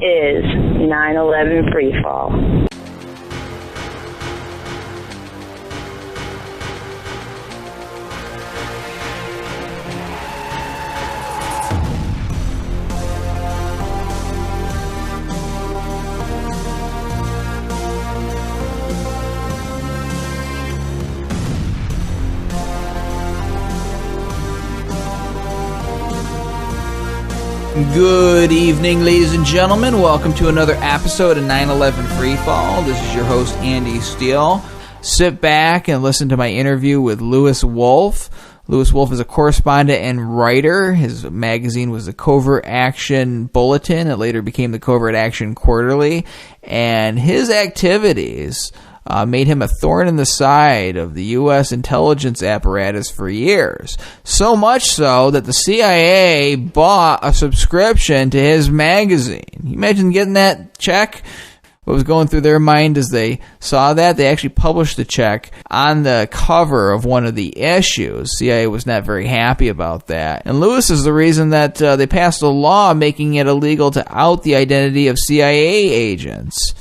is 9/11 Freefall. Good evening, ladies and gentlemen. Welcome to another episode of 9/11 Freefall. This is your host, Andy Steele. Sit back and listen to my interview with Lewis Wolf. Lewis Wolf is a correspondent and writer. His magazine was the CovertAction Bulletin. It later became the CovertAction Quarterly. And his activities made him a thorn in the side of the U.S. intelligence apparatus for years. So much so that the CIA bought a subscription to his magazine. Can you imagine getting that check? What was going through their mind as they saw that? They actually published the check on the cover of one of the issues. CIA was not very happy about that. And Lewis is the reason that they passed a law making it illegal to out the identity of CIA agents.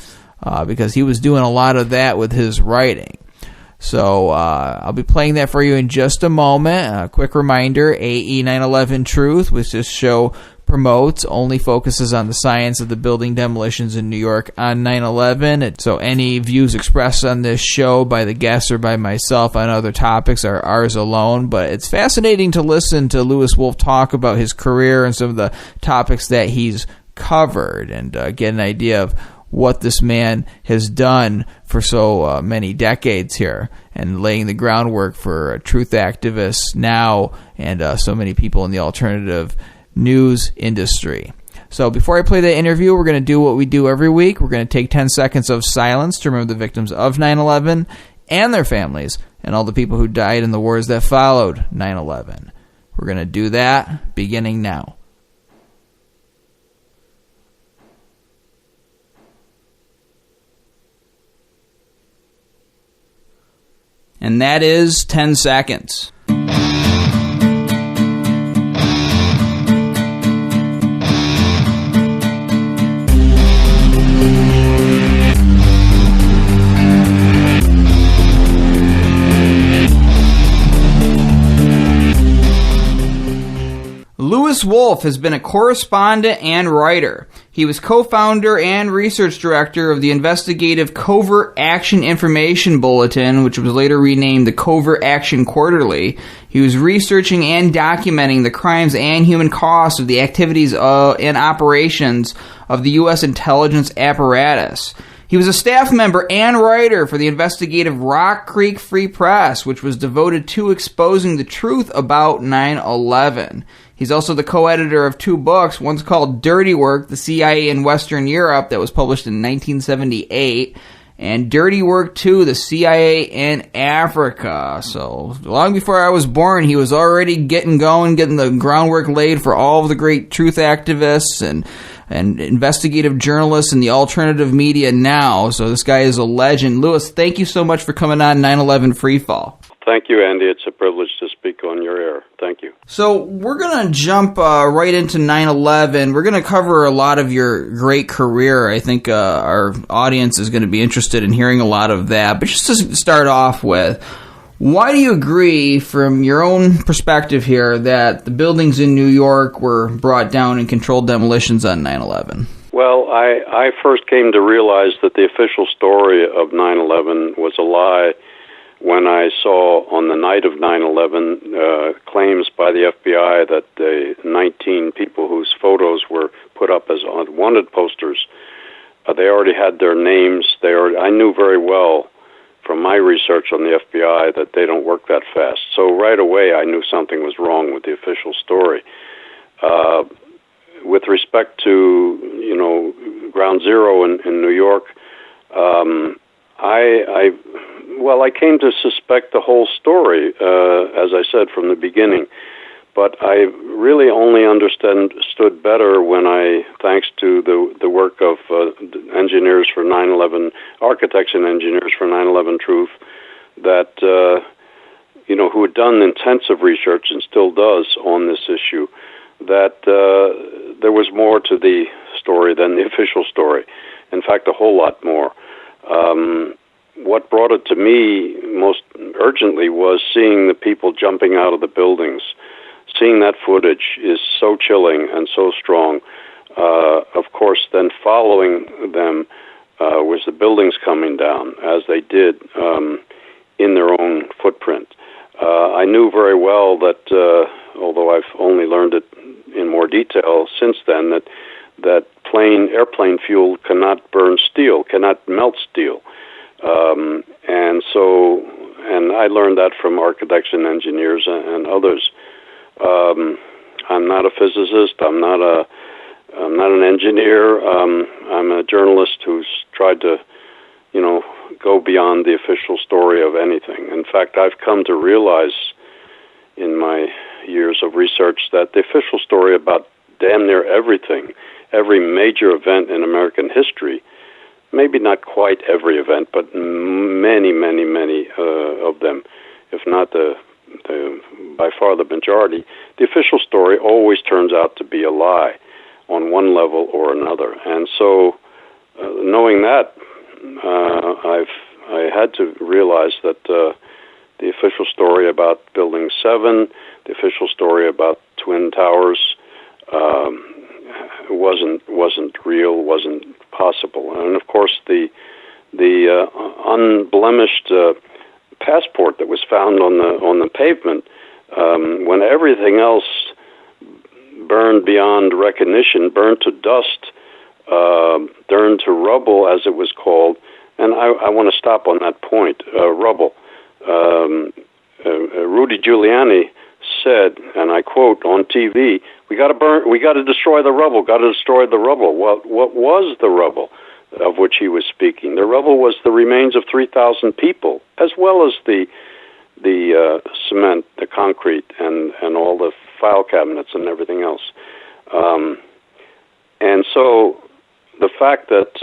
Because he was doing a lot of that with his writing. So I'll be playing that for you in just a moment. A quick reminder, AE 9/11 Truth, which this show promotes, only focuses on the science of the building demolitions in New York on 9/11. So any views expressed on this show by the guests or by myself on other topics are ours alone. But it's fascinating to listen to Lewis Wolf talk about his career and some of the topics that he's covered and get an idea of what this man has done for so many decades here and laying the groundwork for truth activists now and so many people in the alternative news industry. So before I play the interview, we're going to do what we do every week. We're going to take 10 seconds of silence to remember the victims of 9/11 and their families and all the people who died in the wars that followed 9/11. We're going to do that beginning now. And that is 10 seconds. Lewis Wolf has been a correspondent and writer. He was co-founder and research director of the investigative CovertAction Information Bulletin, which was later renamed the CovertAction Quarterly. He was researching and documenting the crimes and human costs of the activities and operations of the U.S. intelligence apparatus. He was a staff member and writer for the investigative Rock Creek Free Press, which was devoted to exposing the truth about 9/11. He's also the co-editor of two books. One's called Dirty Work, the CIA in Western Europe, that was published in 1978, and Dirty Work 2, the CIA in Africa. So long before I was born, he was already getting the groundwork laid for all of the great truth activists and investigative journalists in the alternative media now. So this guy is a legend. Lewis, thank you so much for coming on 9/11 Freefall. Thank you, Andy. It's a privilege to speak on your air. Thank you. So we're going to jump right into 9/11. We're going to cover a lot of your great career. I think our audience is going to be interested in hearing a lot of that. But just to start off with, why do you agree, from your own perspective here, that the buildings in New York were brought down in controlled demolitions on 9/11? Well, I first came to realize that the official story of 9/11 was a lie when I saw on the night of 9/11 claims by the FBI that the 19 people whose photos were put up as wanted posters, they already had their names. I knew very well from my research on the FBI that they don't work that fast. So right away I knew something was wrong with the official story. With respect to, Ground Zero in New York, I came to suspect the whole story, as I said from the beginning. But I really only understood better when thanks to the work of engineers for 9/11, architects and engineers for 9/11 Truth, that, who had done intensive research and still does on this issue, that there was more to the story than the official story. In fact, a whole lot more. What brought it to me most urgently was seeing the people jumping out of the buildings. Seeing that footage is so chilling and so strong. Of course, then following them was the buildings coming down, as they did in their own footprint. I knew very well that, although I've only learned it in more detail since then, that airplane fuel cannot burn steel, cannot melt steel. And I learned that from architects and engineers and others. I'm not a physicist. I'm not an engineer. I'm a journalist who's tried to, go beyond the official story of anything. In fact, I've come to realize in my years of research that the official story about damn near everything, every major event in American history, maybe not quite every event, but many, many, many of them, if not by far the majority, the official story always turns out to be a lie on one level or another. And so, knowing that, I had to realize that the official story about Building 7, the official story about Twin Towers, wasn't real, wasn't possible. And of course, the unblemished passport that was found on the pavement, when everything else burned beyond recognition, burned to dust, burned to rubble, as it was called. And I want to stop on that point, rubble. Rudy Giuliani said, and I quote on TV, we got to destroy the rubble, got to destroy the rubble. What was the rubble of which he was speaking? The rubble was the remains of 3,000 people, as well as the cement, the concrete, and all the file cabinets and everything else. And so the fact that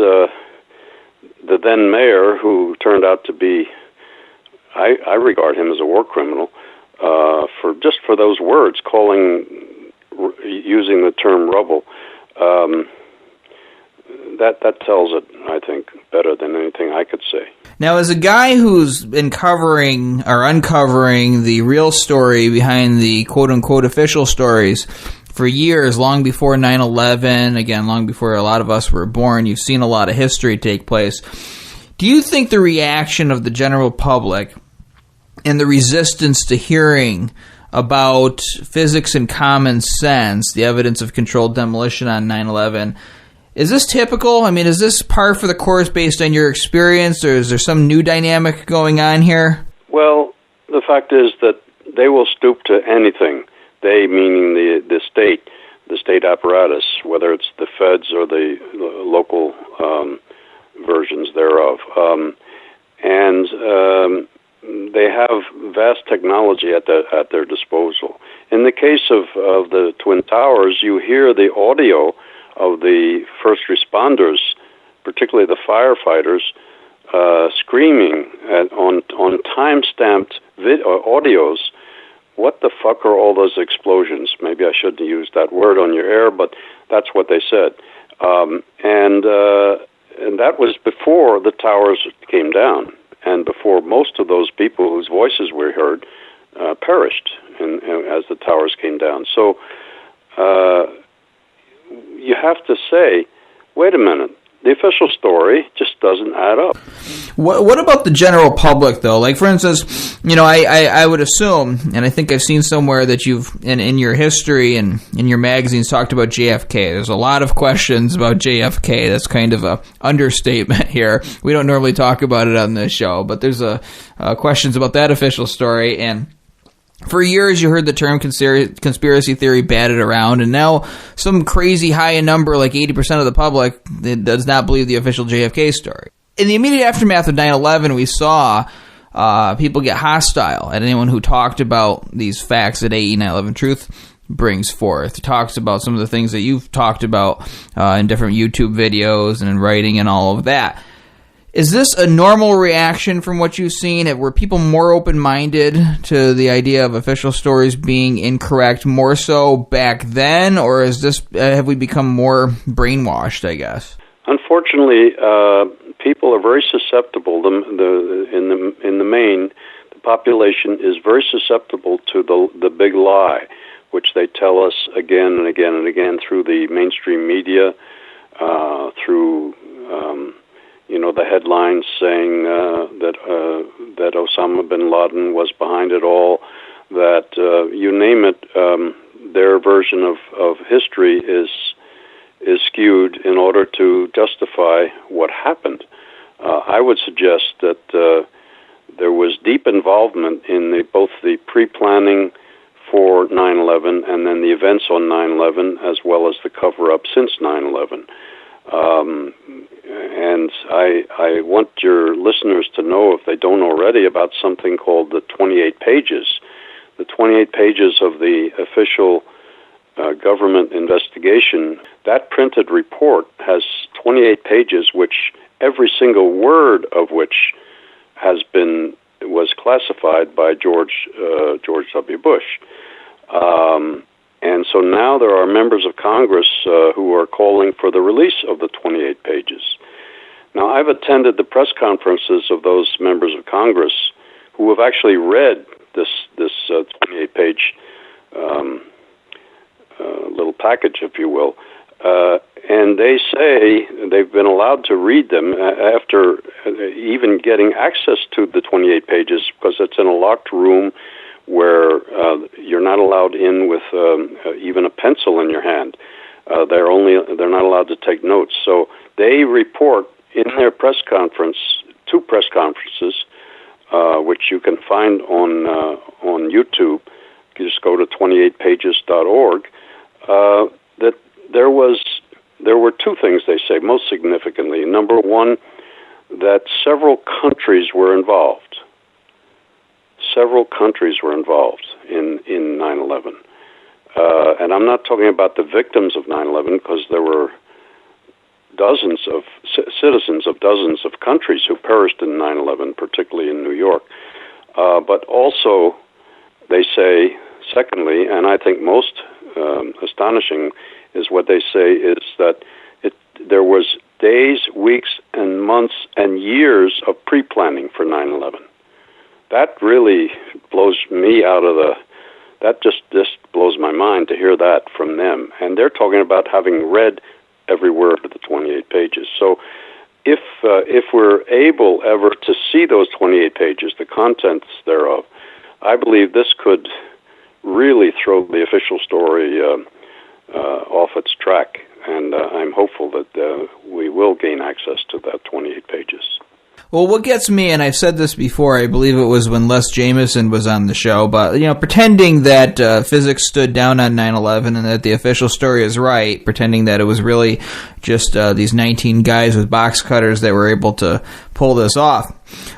the then mayor, who turned out to be, I regard him as a war criminal, for those words, using the term rubble, that tells it, I think, better than anything I could say. Now, as a guy who's been covering or uncovering the real story behind the quote-unquote official stories for years, long before 9/11, again, long before a lot of us were born, you've seen a lot of history take place. Do you think the reaction of the general public and the resistance to hearing about physics and common sense, the evidence of controlled demolition on 9/11, is this typical? I mean, is this par for the course based on your experience, or is there some new dynamic going on here? Well, the fact is that they will stoop to anything. They, meaning the state apparatus, whether it's the feds or the local versions thereof. And they have vast technology at their disposal. In the case of the Twin Towers, you hear the audio of the first responders, particularly the firefighters, screaming on time-stamped audios, "What the fuck are all those explosions?" Maybe I shouldn't use that word on your air, but that's what they said. And that was before the towers came down, and before most of those people whose voices we heard perished as the towers came down. So you have to say, wait a minute, the official story just doesn't add up. What about the general public, though? Like, for instance, I would assume, and I think I've seen somewhere that you've, in your history and in your magazines, talked about JFK. There's a lot of questions about JFK. That's kind of a understatement here. We don't normally talk about it on this show, but there's questions about that official story. And for years, you heard the term conspiracy theory batted around, and now some crazy high number, like 80% of the public, does not believe the official JFK story. In the immediate aftermath of 9/11, we saw people get hostile at anyone who talked about these facts that AE 9/11 Truth brings forth. It talks about some of the things that you've talked about in different YouTube videos and in writing and all of that. Is this a normal reaction from what you've seen? Were people more open-minded to the idea of official stories being incorrect more so back then, or is this have we become more brainwashed, I guess? Unfortunately, people are very susceptible. In the main, the population is very susceptible to the big lie, which they tell us again and again and again through the mainstream media, through the headlines saying that Osama bin Laden was behind it all, that you name it, their version of history is skewed in order to justify what happened. I would suggest that there was deep involvement in both the pre-planning for 9/11 and then the events on 9/11, as well as the cover-up since 9/11. And I want your listeners to know, if they don't already, about something called the 28 pages. The 28 pages of the official government investigation. That printed report has 28 pages, which every single word of which was classified by George W. Bush. And so now there are members of Congress who are calling for the release of the 28 pages. Now, I've attended the press conferences of those members of Congress who have actually read this 28-page little package, if you will, and they say they've been allowed to read them after even getting access to the 28 pages, because it's in a locked room where you're not allowed in with even a pencil in your hand. They're not allowed to take notes. So they report in their press conference, 2 press conferences, which you can find on YouTube. You just go to 28pages.org. That there were 2 things they say most significantly. Number one, that several countries were involved. Several countries were involved in 9/11. And I'm not talking about the victims of 9/11, because there were dozens of citizens of dozens of countries who perished in 9/11, particularly in New York. But also, they say, secondly, and I think most astonishing, is what they say is that there was days, weeks, and months, and years of pre-planning for 9/11. That really blows me out of that just blows my mind to hear that from them. And they're talking about having read every word of the 28 pages. So if we're able ever to see those 28 pages, the contents thereof, I believe this could really throw the official story off its track. And I'm hopeful that we will gain access to that 28 pages. Well, what gets me, and I've said this before, I believe it was when Les Jameson was on the show, but, pretending that physics stood down on 9/11 and that the official story is right, pretending that it was really just these 19 guys with box cutters that were able to pull this off.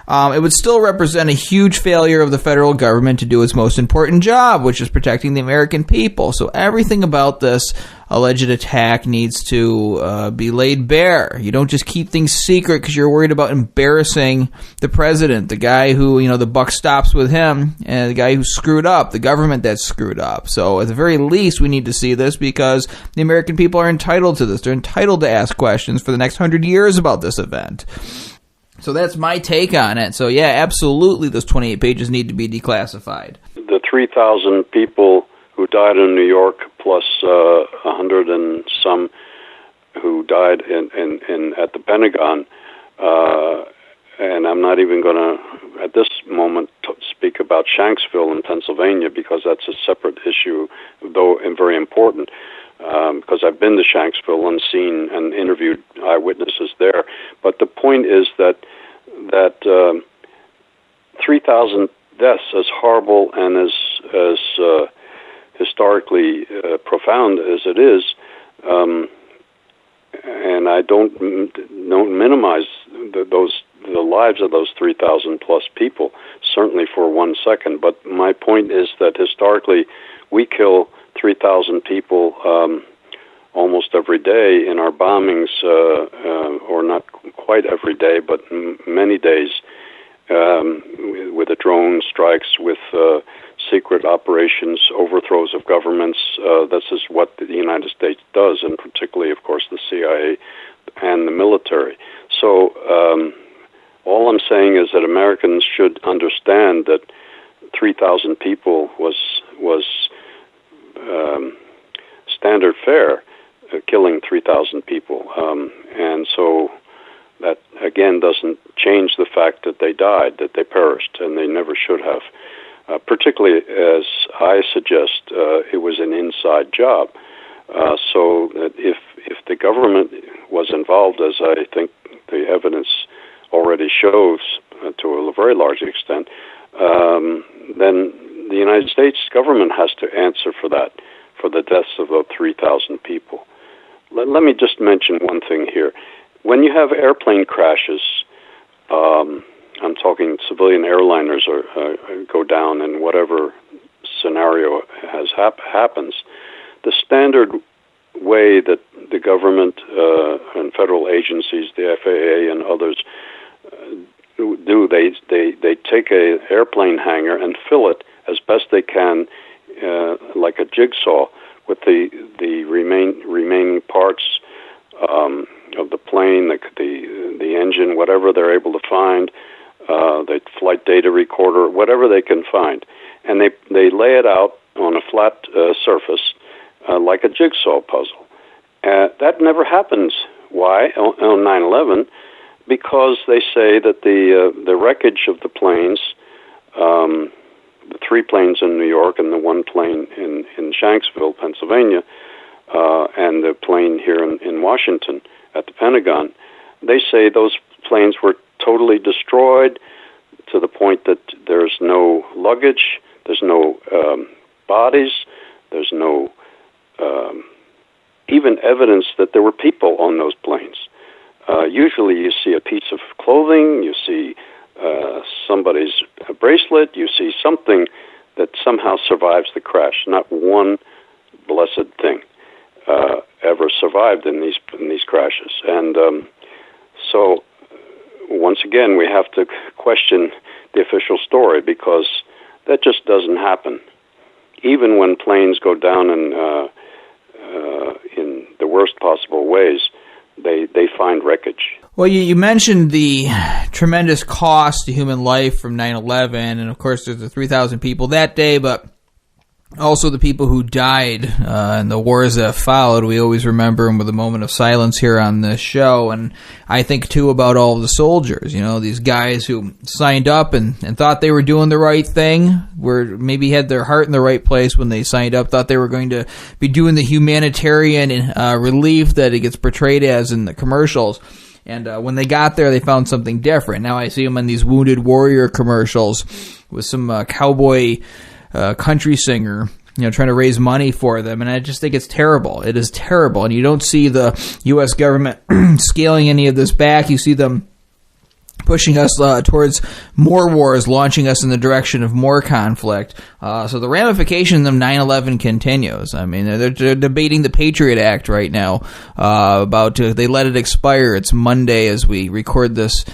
It would still represent a huge failure of the federal government to do its most important job, which is protecting the American people. So everything about this alleged attack needs to be laid bare. You don't just keep things secret because you're worried about embarrassing the president, the guy who, the buck stops with him, and the guy who screwed up, the government that screwed up. So at the very least, we need to see this because the American people are entitled to this. They're entitled to ask questions for the next 100 years about this event. So that's my take on it. So, yeah, absolutely, those 28 pages need to be declassified. The 3,000 people who died in New York, plus 100 and some who died at the Pentagon, and I'm not even going to, at this moment, speak about Shanksville in Pennsylvania, because that's a separate issue, though and very important. Because I've been to Shanksville and seen and interviewed eyewitnesses there. But the point is that 3,000 deaths, as horrible and as historically profound as it is, and I don't minimize the lives of those 3,000 plus people, certainly for 1 second. But my point is that historically, we kill 3,000 people almost every day in our bombings, or not quite every day, but many days, with the drone strikes, with secret operations, overthrows of governments. This is what the United States does, and particularly, of course, the CIA and the military. So all I'm saying is that Americans should understand that 3,000 people was standard fare, killing 3,000 people. And so that, again, doesn't change the fact that they died, that they perished, and they never should have. Particularly, as I suggest, it was an inside job. So that if the government was involved, as I think the evidence already shows to a very large extent, then the United States government has to answer for that, for the deaths of about 3,000 people. Let me just mention one thing here. When you have airplane crashes, I'm talking civilian airliners go down in whatever scenario happens, the standard way that the government and federal agencies, the FAA and others, do, they take a airplane hangar and fill it as best they can, like a jigsaw, with the remaining parts of the plane, the engine, whatever they're able to find, the flight data recorder, whatever they can find, and they lay it out on a flat surface like a jigsaw puzzle. That never happens. Why? On 9/11, because they say that the wreckage of the planes, the 3 planes in New York and the 1 plane in Shanksville, Pennsylvania, and the plane here in Washington at the Pentagon, they say those planes were totally destroyed to the point that there's no luggage, there's no bodies, there's no even evidence that there were people on those planes. Usually you see a piece of clothing, you see somebody's bracelet, you see something that somehow survives the crash. Not one blessed thing ever survived in these crashes. And so once again, we have to question the official story, because that just doesn't happen. Even when planes go down in the worst possible ways, they find wreckage. Well, you mentioned the tremendous cost to human life from 9/11, and of course there's the 3,000 people that day, but also the people who died in the wars that followed. We always remember them with a moment of silence here on this show, and I think too about all of the soldiers, these guys who signed up and thought they were doing the right thing, were maybe had their heart in the right place when they signed up, thought they were going to be doing the humanitarian relief that it gets portrayed as in the commercials. And when they got there, they found something different. Now I see them in these Wounded Warrior commercials with some cowboy country singer, trying to raise money for them. And I just think it's terrible. It is terrible. And you don't see the U.S. government scaling any of this back. You see them pushing us towards more wars, launching us in the direction of more conflict. So the ramification of 9/11 continues. I mean, they're debating the Patriot Act right now. They let it expire. It's Monday as we record this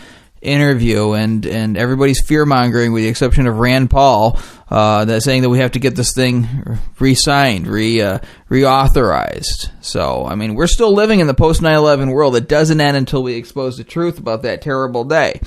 interview, and everybody's fear-mongering with the exception of Rand Paul, that's saying that we have to get this thing re-signed, reauthorized. So, I mean, we're still living in the post-9/11 world. It doesn't end until we expose the truth about that terrible day.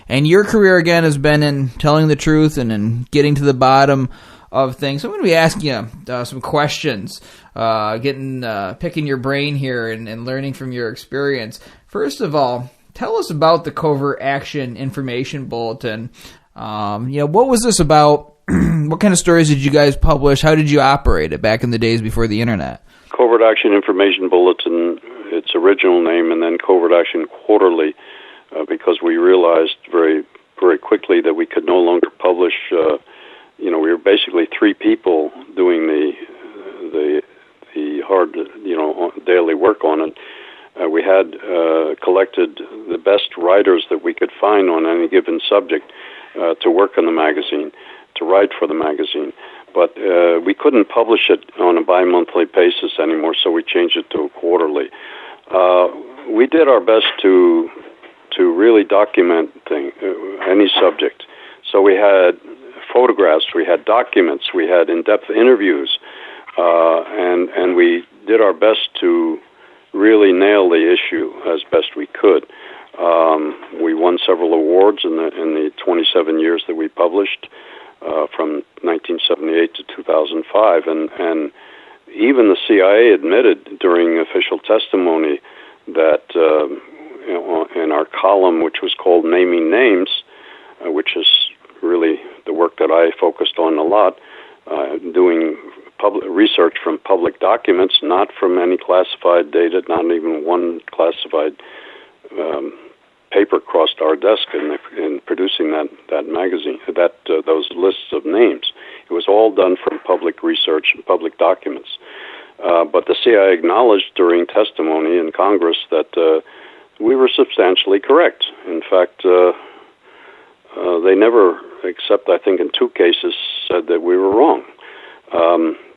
And your career, again, has been in telling the truth and in getting to the bottom of things. So I'm going to be asking you some questions, picking your brain here and learning from your experience. First of all, tell us about the CovertAction Information Bulletin. What was this about? What kind of stories did you guys publish? How did you operate it back in the days before the internet? CovertAction Information Bulletin, its original name, and then CovertAction Quarterly, because we realized very, very quickly that we could no longer publish. We were basically 3 people doing the hard, daily work on it. We had collected the best writers that we could find on any given subject to work on the magazine, to write for the magazine. But we couldn't publish it on a bi-monthly basis anymore, so we changed it to a quarterly. We did our best to to really document any subject. So we had photographs, we had documents, we had in-depth interviews, and we did our best to really nail the issue as best we could. We won several awards in the 27 years that we published, from 1978 to 2005, and even the CIA admitted during official testimony that in our column, which was called Naming Names, which is really the work that I focused on a lot, doing research from public documents, not from any classified data, not even one classified paper crossed our desk in producing that magazine, those lists of names. It was all done from public research and public documents. But the CIA acknowledged during testimony in Congress that we were substantially correct. In fact, they never, except I think in 2 cases, said that we were wrong.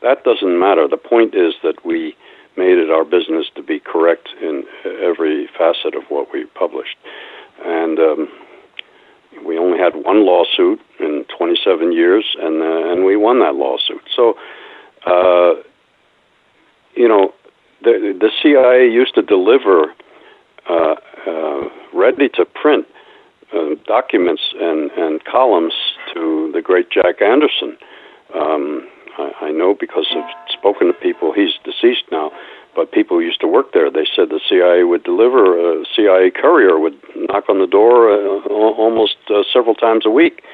That doesn't matter. The point is that we made it our business to be correct in every facet of what we published. And we only had one lawsuit in 27 years, and we won that lawsuit. So, the CIA used to deliver ready-to-print documents and columns to the great Jack Anderson. I know because I've spoken to people. He's deceased now, but people who used to work there, they said the CIA would deliver, a CIA courier would knock on the door almost several times a week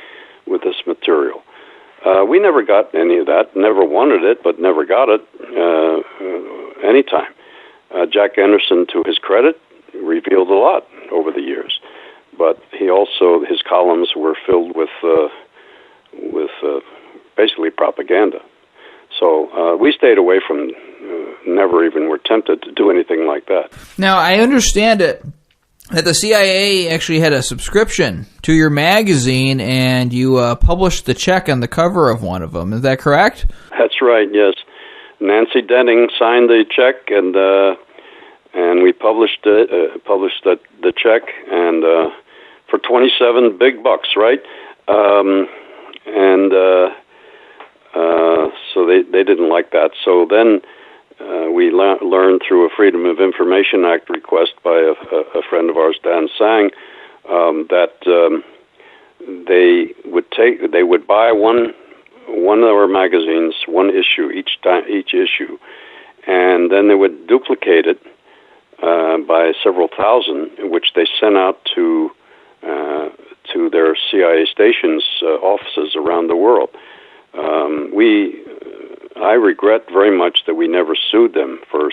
with this material. We never got any of that, never wanted it, but never got it anytime. Jack Anderson, to his credit, revealed a lot over the years, but he also, his columns were filled with basically propaganda. So we stayed away from, never even were tempted to do anything like that. Now, I understand it that the CIA actually had a subscription to your magazine, and you published the check on the cover of one of them. Is that correct? That's right, yes. Nancy Denning signed the check, and we published the check, and for $27 big bucks, right? So they didn't like that. So then we learned through a Freedom of Information Act request by a friend of ours, Dan Sang, that they would buy one of our magazines, one issue each issue, and then they would duplicate it by several thousand, which they sent out to their CIA stations, offices around the world. I regret very much that we never sued them for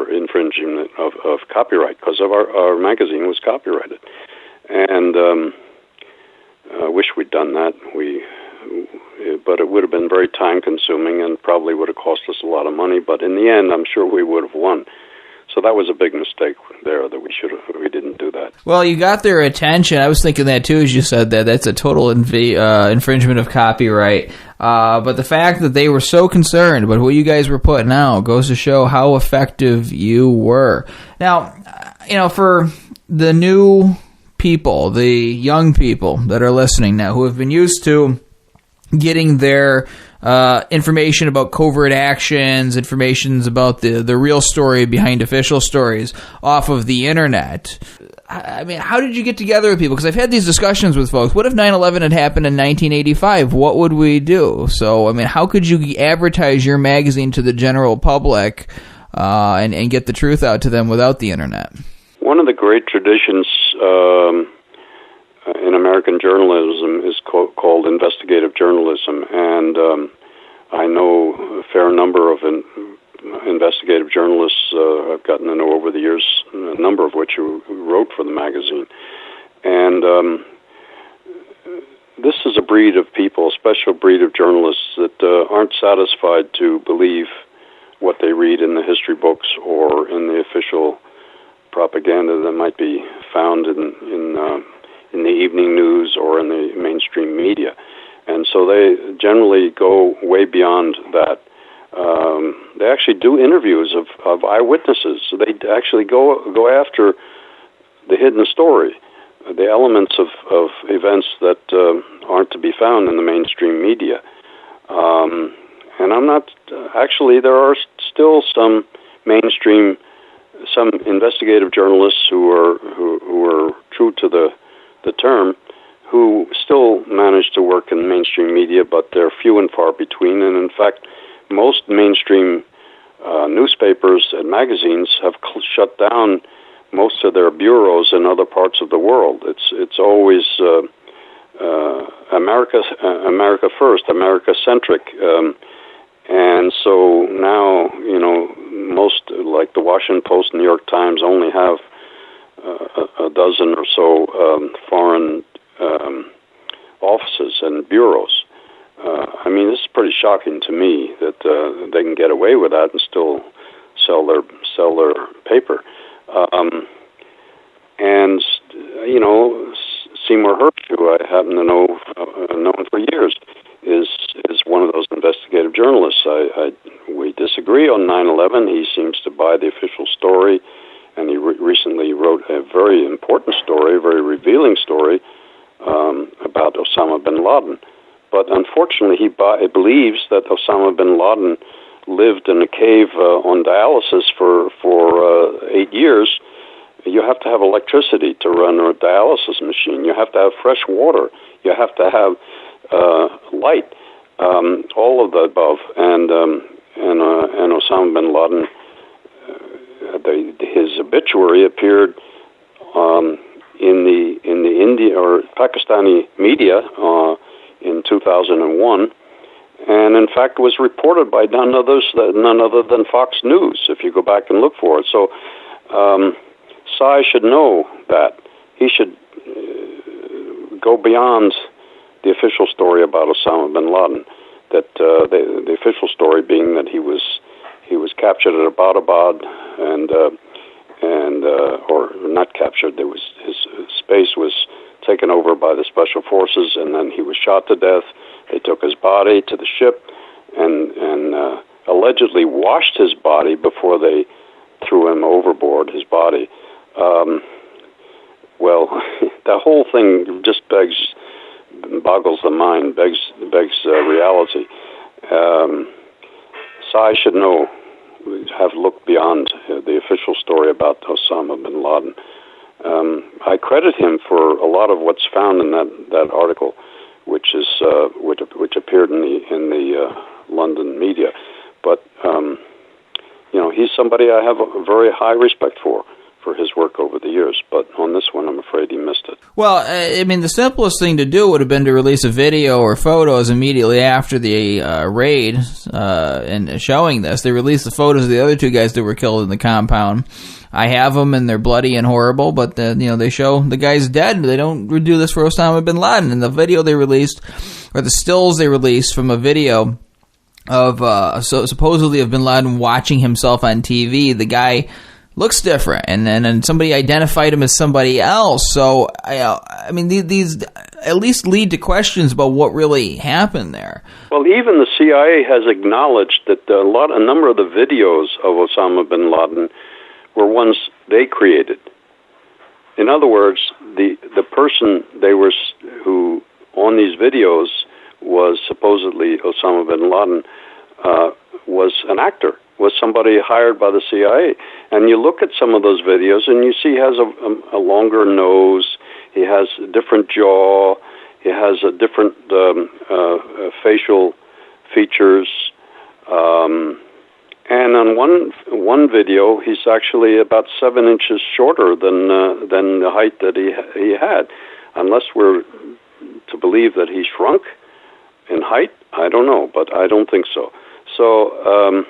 infringement of copyright, because our magazine was copyrighted, and I wish we'd done that. But it would have been very time-consuming and probably would have cost us a lot of money. But in the end, I'm sure we would have won. So that was a big mistake there, that we didn't do that. Well, you got their attention. I was thinking that too, as you said that. That's a total infringement of copyright. But the fact that they were so concerned about what you guys were putting out goes to show how effective you were. Now, for the new people, the young people that are listening now, who have been used to getting their information about covert actions, information about the real story behind official stories off of the internet. I mean, how did you get together with people? Because I've had these discussions with folks. What if 9/11 had happened in 1985? What would we do? So, I mean, how could you advertise your magazine to the general public and get the truth out to them without the internet? One of the great traditions in American journalism is called investigative journalism, and I know a fair number of investigative journalists I've gotten to know over the years, a number of which who wrote for the magazine. And this is a breed of people, a special breed of journalists that aren't satisfied to believe what they read in the history books or in the official propaganda that might be found in the evening news or in the mainstream media. And so they generally go way beyond that. They actually do interviews of eyewitnesses. So they actually go after the hidden story. the elements of events that aren't to be found in the mainstream media. And I'm not actually. There are still some investigative journalists who are true to the term, who still manage to work in mainstream media, but they're few and far between. And in fact, most mainstream newspapers and magazines have shut down most of their bureaus in other parts of the world. It's always America first, America centric, and so now most, like the Washington Post, New York Times, only have a dozen or so foreign offices and bureaus. I mean, this is pretty shocking to me that they can get away with that and still sell their paper. And Seymour Hersh, who I happen to know known for years, is one of those investigative journalists. We disagree on 9/11. He seems to buy the official story, and he recently wrote a very important story, a very revealing story about Osama bin Laden. But unfortunately, he believes that Osama bin Laden lived in a cave on dialysis for 8 years. You have to have electricity to run a dialysis machine. You have to have fresh water. You have to have light. All of the above. And Osama bin Laden, his obituary appeared in the Indian or Pakistani media in 2001, and in fact was reported by none other than Fox News, if you go back and look for it. So Sy should know that. He should go beyond the official story about Osama bin Laden. That the official story being that he was captured at Abbottabad and or not captured. His space was taken over by the special forces, and then he was shot to death. They took his body to the ship and allegedly washed his body before they threw him overboard. His body. Well, the whole thing just boggles the mind, begs reality. Sy should know, have looked beyond the official story about Osama bin Laden. I credit him for a lot of what's found in that article, which appeared in the London media. But he's somebody I have a very high respect for his work over the years, but on this one, I'm afraid he missed it. Well, I mean, the simplest thing to do would have been to release a video or photos immediately after the raid and showing this. They released the photos of the other two guys that were killed in the compound. I have them, and they're bloody and horrible, but they show the guy's dead. They don't do this for Osama bin Laden. And the video they released, or the stills they released from a video of supposedly of bin Laden watching himself on TV, the guy looks different, and then somebody identified him as somebody else. So I mean, these at least lead to questions about what really happened there. Well, even the CIA has acknowledged that a number of the videos of Osama bin Laden were ones they created. In other words, the person who on these videos was supposedly Osama bin Laden was an actor. Was somebody hired by the CIA. And you look at some of those videos and you see he has a longer nose, he has a different jaw, he has a different facial features. And on one video, he's actually about 7 inches shorter than the height that he had. Unless we're to believe that he shrunk in height, I don't know, but I don't think so. So,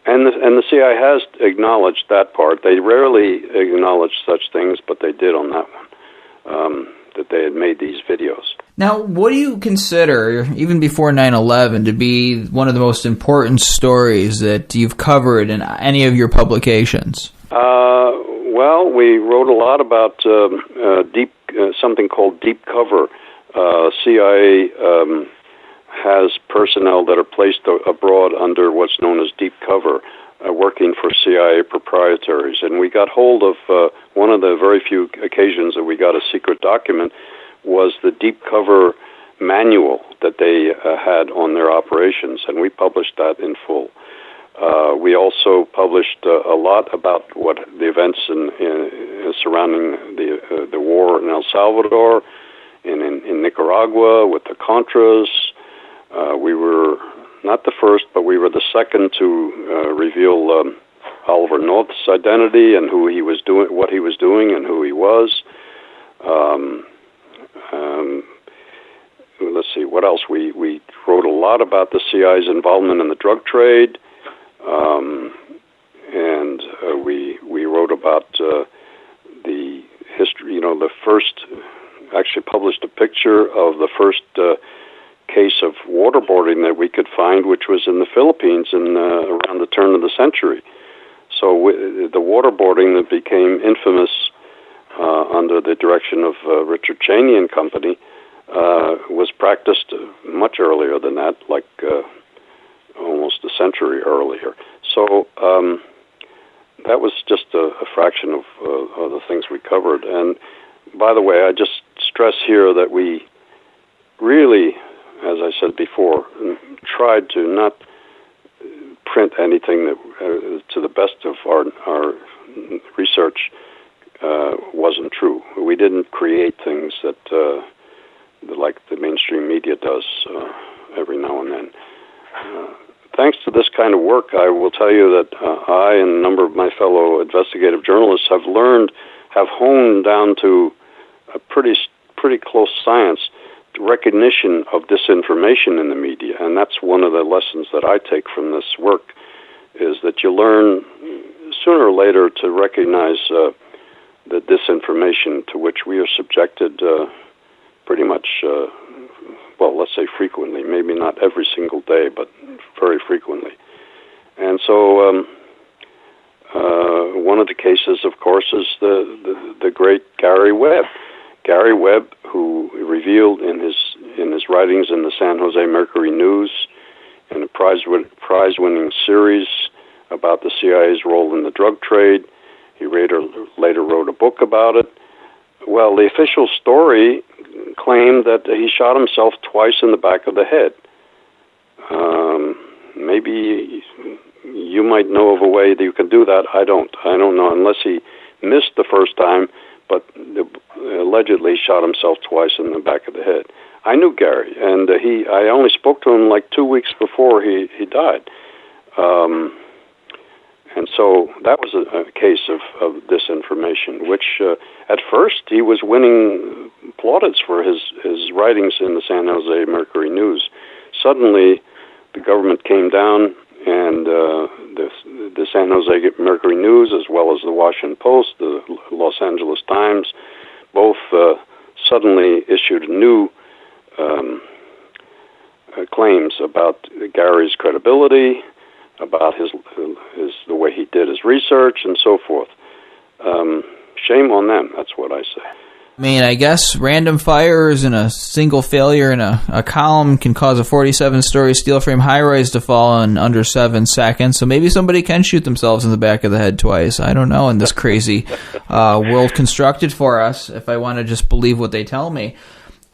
and the CIA has acknowledged that part. They rarely acknowledge such things, but they did on that one, that they had made these videos. Now, what do you consider, even before 9/11, to be one of the most important stories that you've covered in any of your publications? Well, we wrote a lot about something called deep cover. CIA has personnel that are placed abroad under what's known as deep cover. working for CIA proprietaries. And we got hold of one of the very few occasions that we got a secret document was the deep cover manual that they had on their operations, and we published that in full. We also published a lot about what the events surrounding the war in El Salvador, in Nicaragua with the Contras. We were not the first, but we were the second to reveal Oliver North's identity and who he was doing, what he was doing, and who he was. Let's see, what else? We wrote a lot about the CIA's involvement in the drug trade, and we wrote about the history. The first, actually published a picture of the first case of waterboarding that we could find, which was in the Philippines around the turn of the century. So the waterboarding that became infamous under the direction of Richard Cheney and Company was practiced much earlier than that, like almost a century earlier. So that was just a fraction of the things we covered. And by the way, I just stress here that we really, as I said before, tried to not print anything that, to the best of our research, wasn't true. We didn't create things that like the mainstream media does every now and then. Thanks to this kind of work, I will tell you that I and a number of my fellow investigative journalists have honed down to a pretty close science recognition of disinformation in the media, and that's one of the lessons that I take from this work, is that you learn sooner or later to recognize the disinformation to which we are subjected pretty much, let's say frequently, maybe not every single day, but very frequently. And so one of the cases, of course, is the great Gary Webb. Gary Webb, who revealed in his writings in the San Jose Mercury News, in a prize-winning series about the CIA's role in the drug trade. He later wrote a book about it. Well, the official story claimed that he shot himself twice in the back of the head. Maybe you might know of a way that you can do that. I don't know, unless he missed the first time, but allegedly shot himself twice in the back of the head. I knew Gary, and I only spoke to him like 2 weeks before he died. And so that was a case of disinformation, which at first he was winning plaudits for his writings in the San Jose Mercury News. Suddenly, the government came down, and the San Jose Mercury News, as well as the Washington Post, the Los Angeles Times, both suddenly issued new claims about Gary's credibility, about the way he did his research, and so forth. Shame on them, that's what I say. I mean, I guess random fires and a single failure in a column can cause a 47-story steel frame high-rise to fall in under 7 seconds, so maybe somebody can shoot themselves in the back of the head twice. I don't know, in this crazy world constructed for us, if I want to just believe what they tell me.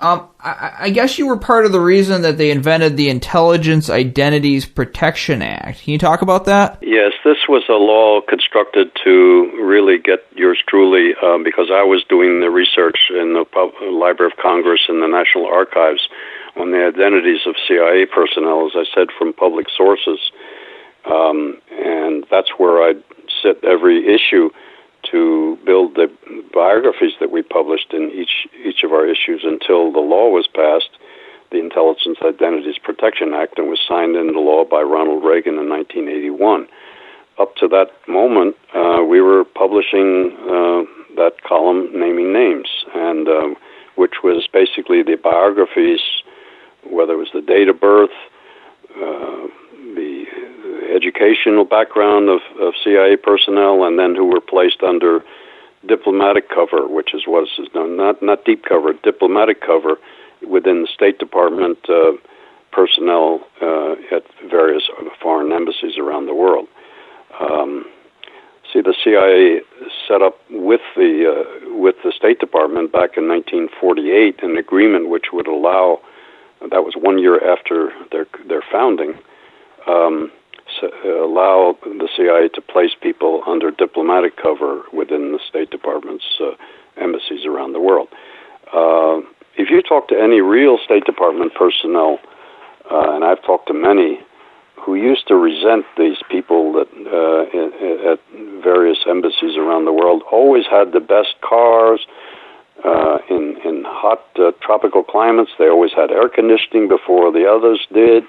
I guess you were part of the reason that they invented the Intelligence Identities Protection Act. Can you talk about that? Yes, this was a law constructed to really get yours truly, because I was doing the research in the Library of Congress and the National Archives on the identities of CIA personnel, as I said, from public sources. And that's where I'd sit every issue to build the biographies that we published in each of our issues until the law was passed, the Intelligence Identities Protection Act, and was signed into law by Ronald Reagan in 1981. Up to that moment, we were publishing that column, Naming Names, and which was basically the biographies, whether it was the date of birth, the educational background of CIA personnel, and then who were placed under diplomatic cover, which was not deep cover, diplomatic cover within the State Department personnel at various foreign embassies around the world. See, the CIA set up with the State Department back in 1948 an agreement which would allow, that was 1 year after their founding, allow the CIA to place people under diplomatic cover within the State Department's embassies around the world. If you talk to any real State Department personnel, and I've talked to many, who used to resent these people that at various embassies around the world, always had the best cars in hot tropical climates. They always had air conditioning before the others did.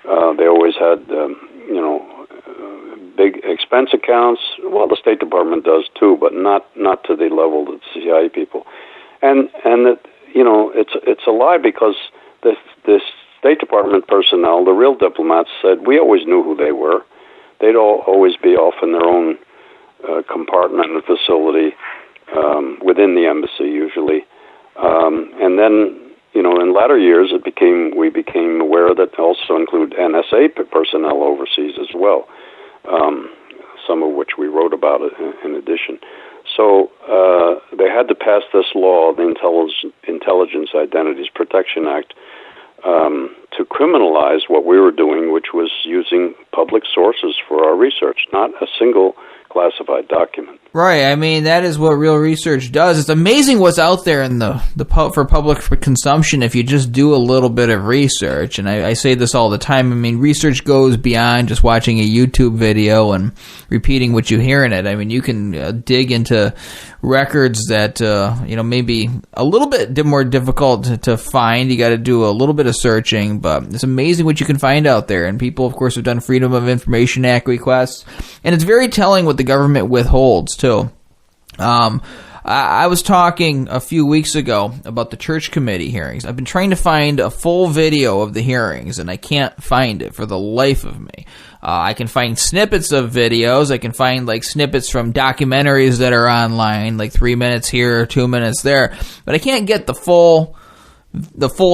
They always had, big expense accounts. Well, the State Department does too, but not to the level that the CIA people. And that, it's a lie, because this State Department personnel, the real diplomats, said we always knew who they were. They'd always be off in their own compartment and facility within the embassy, usually. And then, in latter years, we became aware that also include NSA personnel overseas as well, some of which we wrote about it in addition. So they had to pass this law, the Intelligence Identities Protection Act, to criminalize what we were doing, which was using public sources for our research, not a single classified document. Right. I mean, that is what real research does. It's amazing what's out there in for public consumption if you just do a little bit of research. And I say this all the time. I mean, research goes beyond just watching a YouTube video and repeating what you hear in it. I mean, you can dig into records that, maybe a little bit more difficult to find. You got to do a little bit of searching, but it's amazing what you can find out there. And people, of course, have done Freedom of Information Act requests. And it's very telling what the government withholds, too. I was talking a few weeks ago about the church committee hearings. I've been trying to find a full video of the hearings, and I can't find it for the life of me. I can find snippets of videos. I can find snippets from documentaries that are online, 3 minutes here, 2 minutes there. But I can't get the full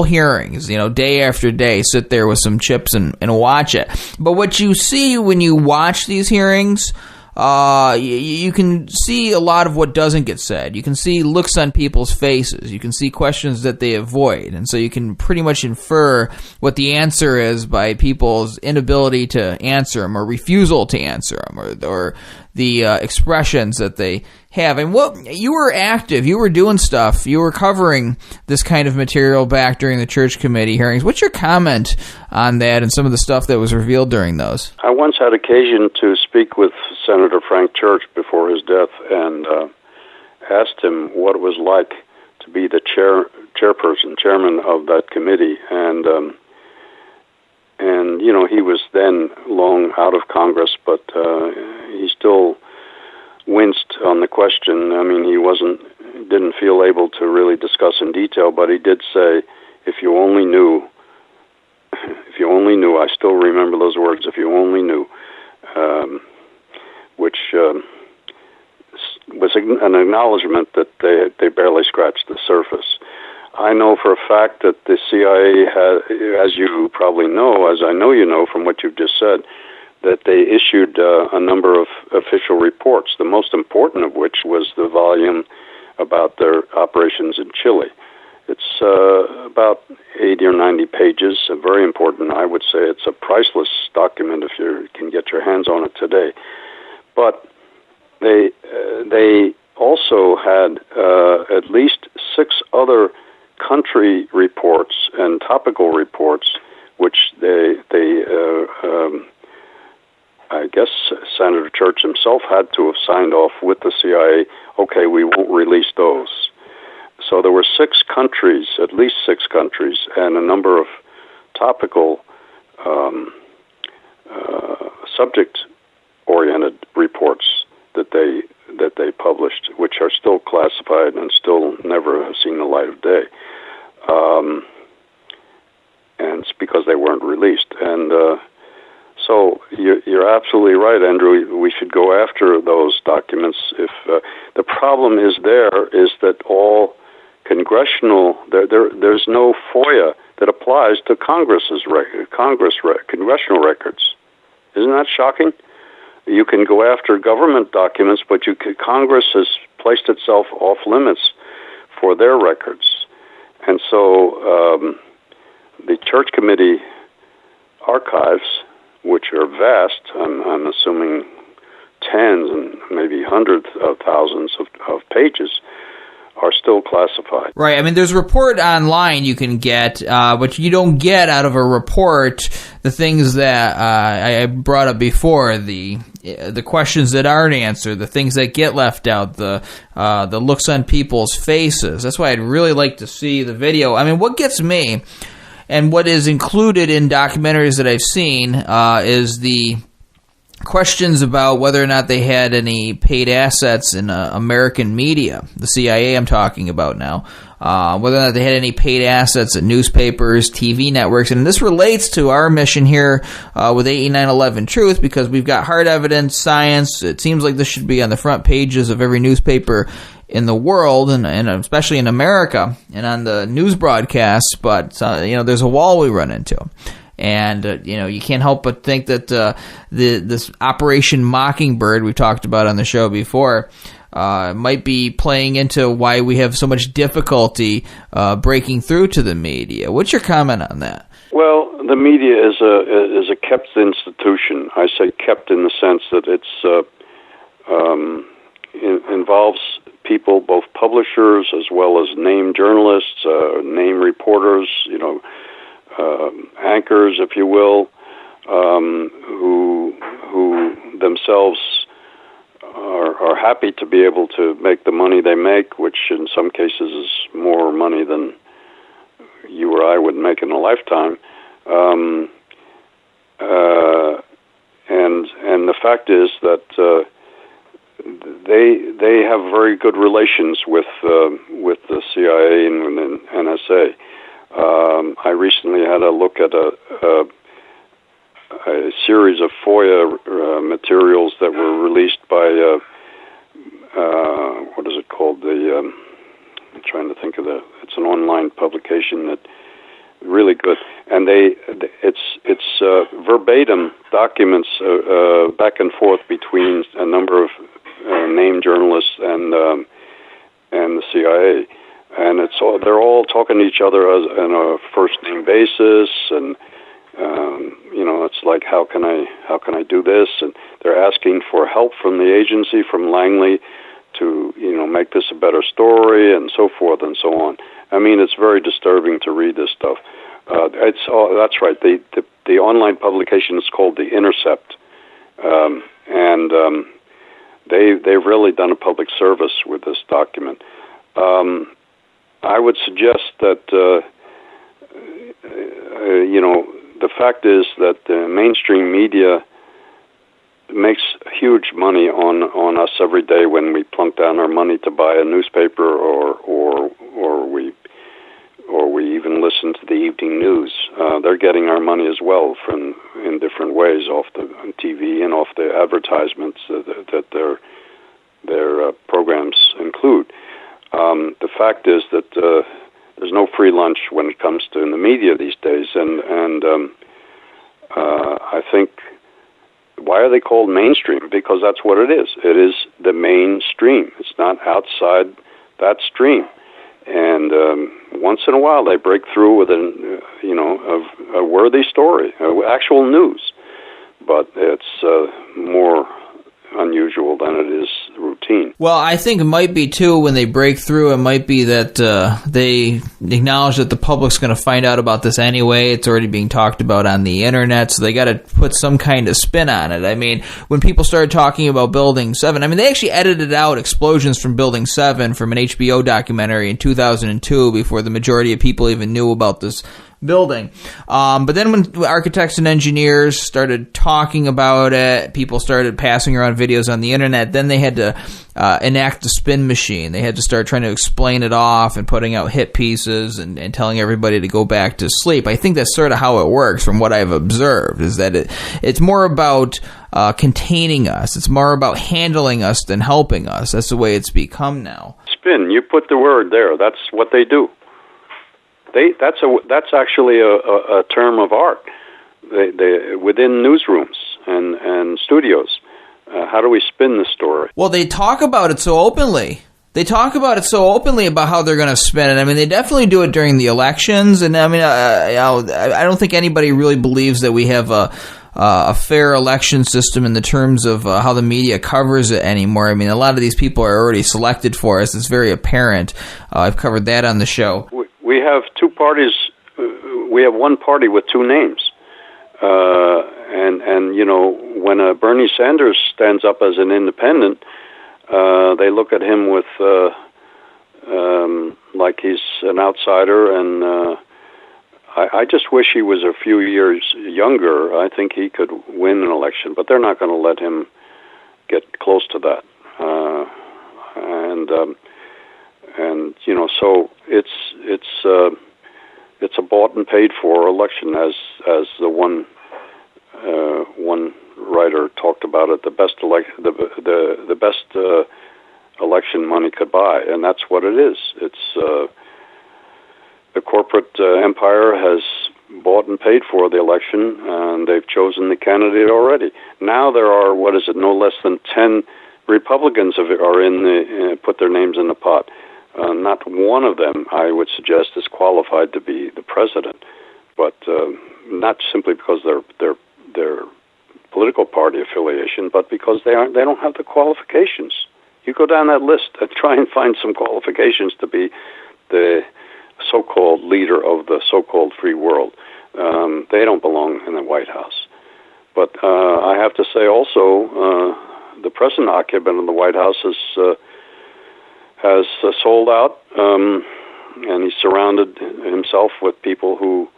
hearings, day after day, sit there with some chips and watch it. But what you see when you watch these hearings, you can see a lot of what doesn't get said. You can see looks on people's faces. You can see questions that they avoid. And so you can pretty much infer what the answer is by people's inability to answer them or refusal to answer them or the expressions that they have. And you were active. You were doing stuff. You were covering this kind of material back during the church committee hearings. What's your comment on that and some of the stuff that was revealed during those? I once had occasion to speak with Senator Frank Church before his death and asked him what it was like to be the chairman of that committee. And he was then long out of Congress, but he still winced on the question. I mean, he didn't feel able to really discuss in detail, but he did say, if you only knew, I still remember those words, if you only knew, which was an acknowledgement that they barely scratched the surface. I know for a fact that the CIA, as you probably know, as I know you know from what you've just said, that they issued a number of official reports, the most important of which was the volume about their operations in Chile. It's about 80 or 90 pages, very important. I would say it's a priceless document if you can get your hands on it today. But they also had at least 6 other country reports and topical reports, which I guess Senator Church himself had to have signed off with the CIA, okay, we won't release those. So there were 6 countries, at least 6 countries, and a number of topical subject-oriented reports that they published, which are still classified and still never have seen the light of day. And it's because they weren't released. And so you're absolutely right, Andrew. We should go after those documents. If the problem is that all there's no FOIA that applies to congressional records. Isn't that shocking? You can go after government documents, but Congress has placed itself off limits for their records. And so the Church Committee archives, which are vast, I'm assuming tens and maybe hundreds of thousands of pages, are still classified. Right. I mean, there's a report online you can get, but you don't get out of a report the things that I brought up before, the questions that aren't answered, the things that get left out, the looks on people's faces. That's why I'd really like to see the video. I mean, what gets me, and what is included in documentaries that I've seen, is the questions about whether or not they had any paid assets in American media, the CIA I'm talking about now, whether or not they had any paid assets in newspapers, TV networks. And this relates to our mission here with 8911 Truth, because we've got hard evidence, science. It seems like this should be on the front pages of every newspaper in the world, and especially in America, and on the news broadcasts. But there's a wall we run into. And, you can't help but think that this Operation Mockingbird we talked about on the show before might be playing into why we have so much difficulty breaking through to the media. What's your comment on that? Well, the media is a kept institution. I say kept in the sense that it's involves people, both publishers as well as named journalists, named reporters, anchors, if you will, who themselves are happy to be able to make the money they make, which in some cases is more money than you or I would make in a lifetime. And the fact is that they have very good relations with the CIA and the NSA. I recently had a look at a series of FOIA materials that were released by what is it called? I'm trying to think of it's an online publication that really good, and it's verbatim documents back and forth between a number of named journalists and the CIA. And they're all talking to each other on a first name basis, and it's like, how can I do this? And they're asking for help from the agency, from Langley, to make this a better story, and so forth and so on. I mean, it's very disturbing to read this stuff. That's right. The online publication is called The Intercept, and they've really done a public service with this document. I would suggest that, the fact is that the mainstream media makes huge money on us every day when we plunk down our money to buy a newspaper or we even listen to the evening news. They're getting our money as well in different ways off the TV and off the advertisements that their programs include. The fact is that there's no free lunch when it comes to in the media these days, and I think, why are they called mainstream? Because that's what it is. It is the mainstream. It's not outside that stream. And once in a while they break through with a worthy story, actual news, but it's more unusual than it is routine. Well, I think it might be, too, when they break through, it might be that they acknowledge that the public's going to find out about this anyway. It's already being talked about on the internet, so they got to put some kind of spin on it. I mean, when people started talking about Building 7, I mean, they actually edited out explosions from Building 7 from an HBO documentary in 2002 before the majority of people even knew about this building. But then when architects and engineers started talking about it, people started passing around videos on the internet, then they had to enact the spin machine. They had to start trying to explain it off and putting out hit pieces and telling everybody to go back to sleep. I think that's sort of how it works from what I've observed, is that it's more about containing us. It's more about handling us than helping us. That's the way it's become now. Spin, you put the word there. That's what they do. That's actually a term of art. They within newsrooms and studios, How do we spin the story? Well, they talk about it so openly. They talk about it so openly about how they're going to spin it. I mean, they definitely do it during the elections, and I mean, I don't think anybody really believes that we have a fair election system in the terms of how the media covers it anymore. I mean, a lot of these people are already selected for us. It's very apparent. I've covered that on the show. We have two parties. We have one party with two names. And you know, when Bernie Sanders stands up as an independent, they look at him with like he's an outsider, and I just wish he was a few years younger. I think he could win an election, but they're not going to let him get close to that. And you know, so it's a bought and paid for election, as the one writer talked about it. The best election money could buy, and that's what it is. It's the corporate empire has bought and paid for the election, and they've chosen the candidate already. Now there are, no less than 10 Republicans are put their names in the pot. Not one of them, I would suggest, is qualified to be the president, but not simply because their political party affiliation, but because they don't have the qualifications. You go down that list and try and find some qualifications to be the so-called leader of the so-called free world. They don't belong in the White House. But I have to say also, the present occupant of the White House has sold out, and he's surrounded himself with people who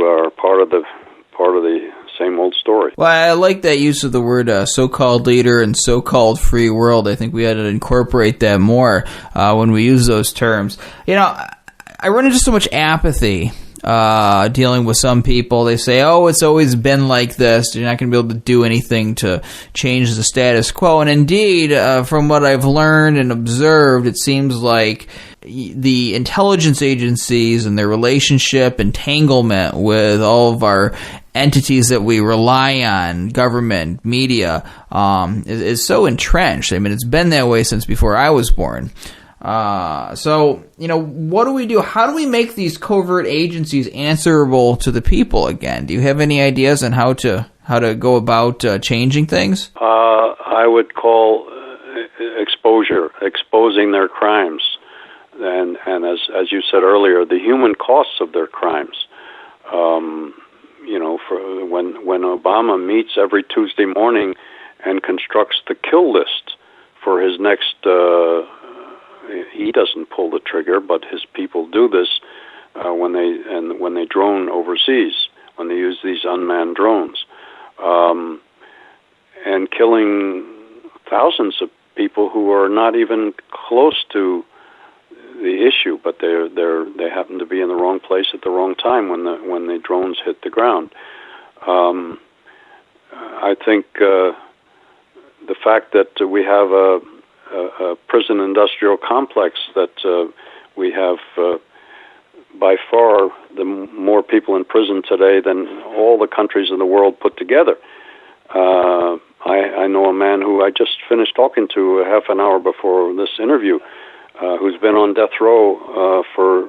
are part of the same old story. Well, I like that use of the word so-called leader and so-called free world. I think we had to incorporate that more when we use those terms. You know, I run into so much apathy dealing with some people. They say, oh, it's always been like this. You're not going to be able to do anything to change the status quo. And indeed, from what I've learned and observed, it seems like the intelligence agencies and their relationship entanglement with all of our entities that we rely on, government, media, is so entrenched. I mean, it's been that way since before I was born. So, you know, what do we do? How do we make these covert agencies answerable to the people again? Do you have any ideas on how to go about changing things? I would call exposing their crimes, and as you said earlier, the human costs of their crimes. You know, for when Obama meets every Tuesday morning and constructs the kill list for his next. He doesn't pull the trigger, but his people do this when they drone overseas, when they use these unmanned drones, and killing thousands of people who are not even close to the issue, but they happen to be in the wrong place at the wrong time when the drones hit the ground. I think the fact that we have a prison industrial complex, that we have by far the more people in prison today than all the countries in the world put together. I know a man who I just finished talking to a half an hour before this interview, who's been on death row for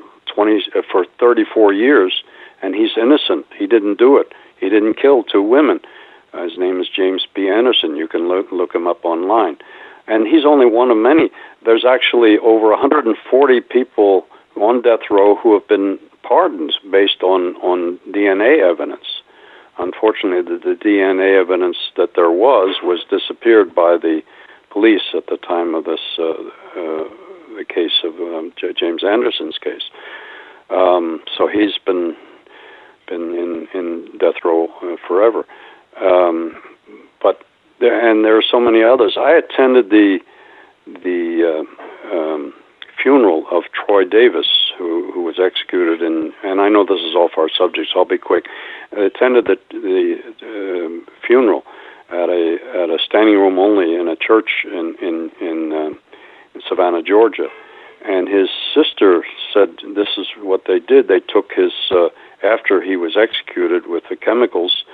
34 years, and he's innocent. He didn't do it. He didn't kill two women. His name is James B. Anderson. You can look him up online. And he's only one of many. There's actually over 140 people on death row who have been pardoned based on DNA evidence. Unfortunately, the DNA evidence that there was disappeared by the police at the time of this the case of James Anderson's case. So he's been in death row forever. But there are so many others. I attended the funeral of Troy Davis, who was executed and I know this is off our subject, so I'll be quick. I attended the funeral at a standing room only in a church in Savannah, Georgia, and his sister said this is what they did. They took his after he was executed with the chemicals,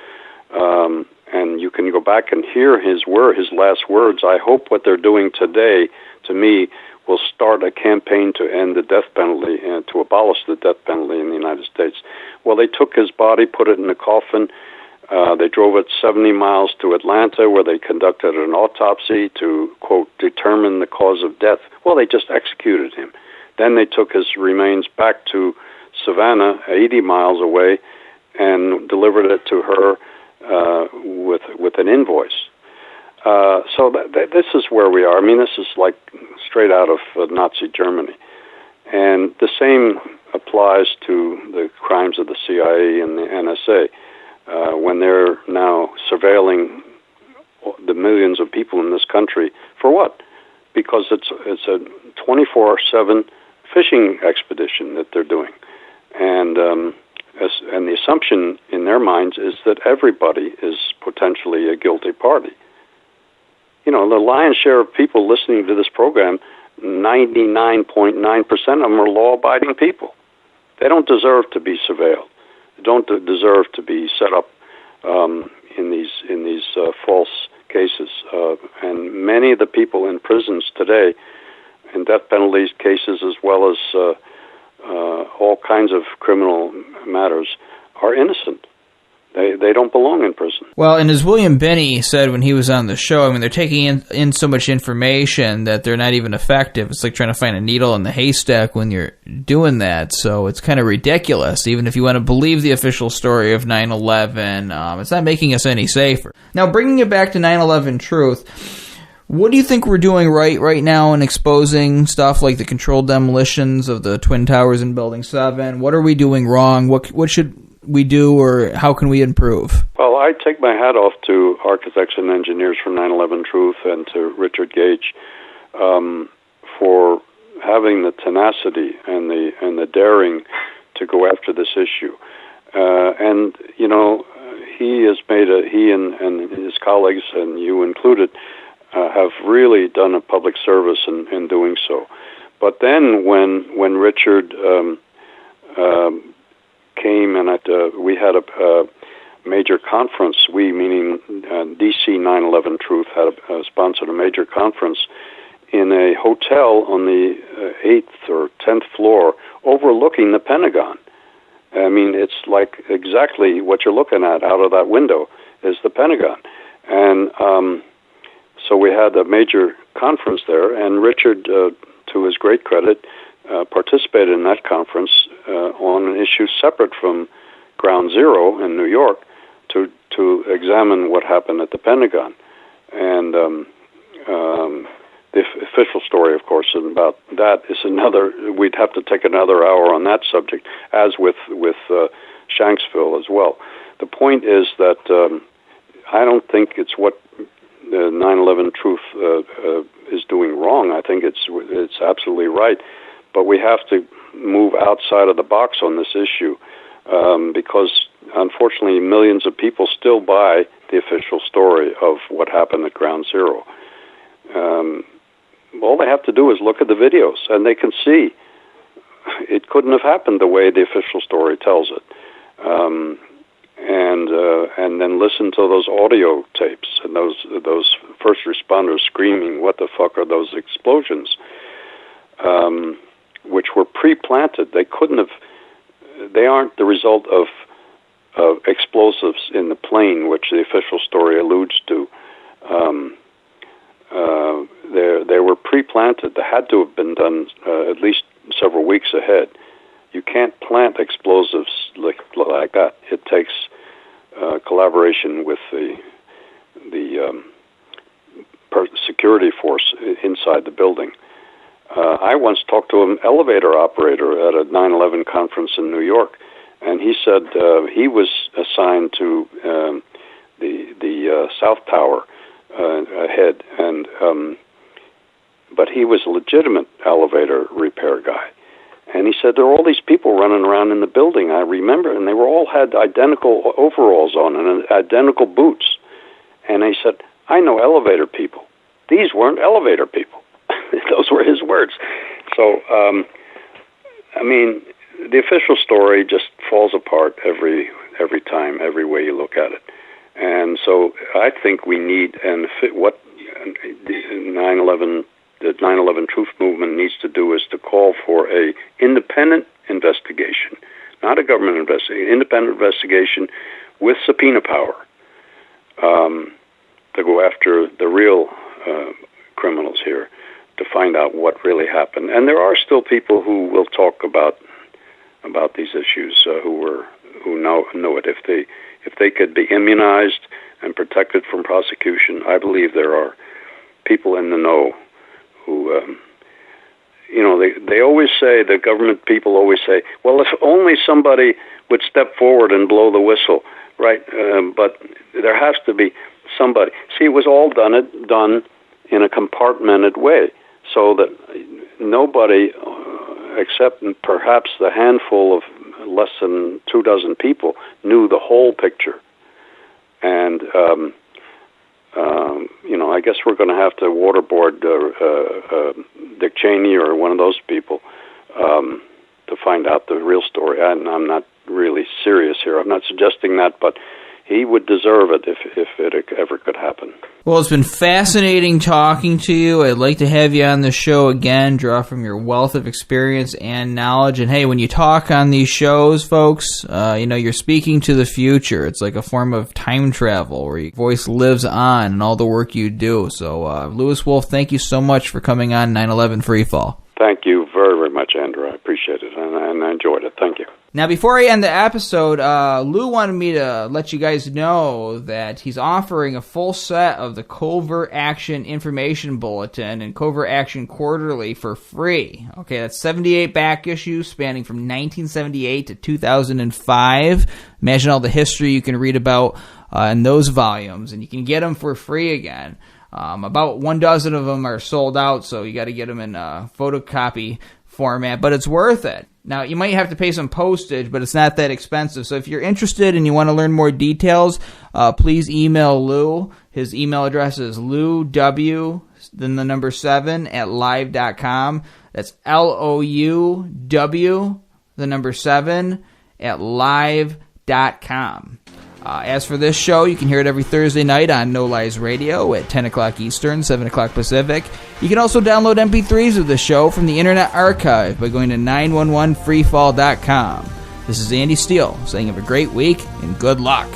and you can go back and hear his last words. I hope what they're doing today, to me, will start a campaign to end the death penalty and to abolish the death penalty in the United States. Well, they took his body, put it in a coffin. They drove it 70 miles to Atlanta, where they conducted an autopsy to, quote, determine the cause of death. Well, they just executed him. Then they took his remains back to Savannah, 80 miles away, and delivered it to her with an invoice. So this is where we are. I mean, this is like straight out of Nazi Germany. And the same applies to the crimes of the CIA and the NSA. When they're now surveilling the millions of people in this country, for what? Because it's a 24/7 fishing expedition that they're doing, and the assumption in their minds is that everybody is potentially a guilty party. You know, the lion's share of people listening to this program, 99.9% of them are law-abiding people. They don't deserve to be surveilled. They don't deserve to be set up in these false cases. And many of the people in prisons today, in death penalty cases as well as all kinds of criminal matters, are innocent. They don't belong in prison. Well, and as William Binney said when he was on the show, I mean, they're taking in so much information that they're not even effective. It's like trying to find a needle in the haystack when you're doing that. So it's kind of ridiculous. Even if you want to believe the official story of 9/11, it's not making us any safer. Now, bringing it back to 9/11 truth, what do you think we're doing right now in exposing stuff like the controlled demolitions of the Twin Towers in Building 7? What are we doing wrong? What should we do, or how can we improve? Well, I take my hat off to architects and engineers from 9/11 Truth and to Richard Gage for having the tenacity and the daring to go after this issue. And you know, he and his colleagues, and you included, have really done a public service in doing so. But then when Richard came and we had a major conference. We, meaning DC 9/11 Truth, had sponsored a major conference in a hotel on the 8th or 10th floor overlooking the Pentagon. I mean, it's like exactly what you're looking at out of that window is the Pentagon. And so we had a major conference there, and Richard, to his great credit, participated in that conference on an issue separate from Ground Zero in New York to examine what happened at the Pentagon. And the official story, of course, about that is another. We'd have to take another hour on that subject, as with Shanksville as well. The point is that I don't think it's what the 9/11 Truth is doing wrong. I think it's absolutely right. But we have to move outside of the box on this issue because, unfortunately, millions of people still buy the official story of what happened at Ground Zero. All they have to do is look at the videos, and they can see it couldn't have happened the way the official story tells it. And then listen to those audio tapes and those first responders screaming, "What the fuck are those explosions?" Which were pre-planted. They aren't the result of explosives in the plane, which the official story alludes to. They were pre-planted. They had to have been done at least several weeks ahead. You can't plant explosives like that. It takes collaboration with the security force inside the building. I once talked to an elevator operator at a 9/11 conference in New York, and he said he was assigned to the South Tower ahead, and but he was a legitimate elevator repair guy. And he said there were all these people running around in the building, I remember, and they all had identical overalls on and identical boots. And he said, "I know elevator people. These weren't elevator people." Those were his words. So, I mean, the official story just falls apart every time, every way you look at it. And so I think we need, and what the 9/11 Truth Movement needs to do is to call for a independent investigation, not a government investigation, independent investigation with subpoena power to go after the real criminals here, to find out what really happened. And there are still people who will talk about these issues who know it. If they could be immunized and protected from prosecution, I believe there are people in the know who, they always say, the government people always say, well, if only somebody would step forward and blow the whistle, right? But there has to be somebody. See, it was all done in a compartmented way, so that nobody, except perhaps the handful of less than 24 people, knew the whole picture. And I guess we're going to have to waterboard Dick Cheney or one of those people to find out the real story. And I'm not really serious here. I'm not suggesting that, but he would deserve it if it ever could happen. Well, it's been fascinating talking to you. I'd like to have you on the show again, draw from your wealth of experience and knowledge. And hey, when you talk on these shows, folks, you're speaking to the future. It's like a form of time travel where your voice lives on in all the work you do. So, Louis Wolff, thank you so much for coming on 9/11 Freefall. Thank you very, very much, Andrew. I appreciate it, and I enjoyed it. Thank you. Now, before I end the episode, Lou wanted me to let you guys know that he's offering a full set of the CovertAction Information Bulletin and CovertAction Quarterly for free. Okay, that's 78 back issues spanning from 1978 to 2005. Imagine all the history you can read about in those volumes, and you can get them for free again. About 12 of them are sold out, so you got to get them in photocopy format, but it's worth it. Now, you might have to pay some postage, but it's not that expensive. So if you're interested and you want to learn more details, please email Lou. His email address is louw, then the number 7, @live.com. That's LOUW, the number 7, @live.com. As for this show, you can hear it every Thursday night on No Lies Radio at 10 o'clock Eastern, 7 o'clock Pacific. You can also download MP3s of the show from the Internet Archive by going to 911freefall.com. This is Andy Steele saying have a great week and good luck.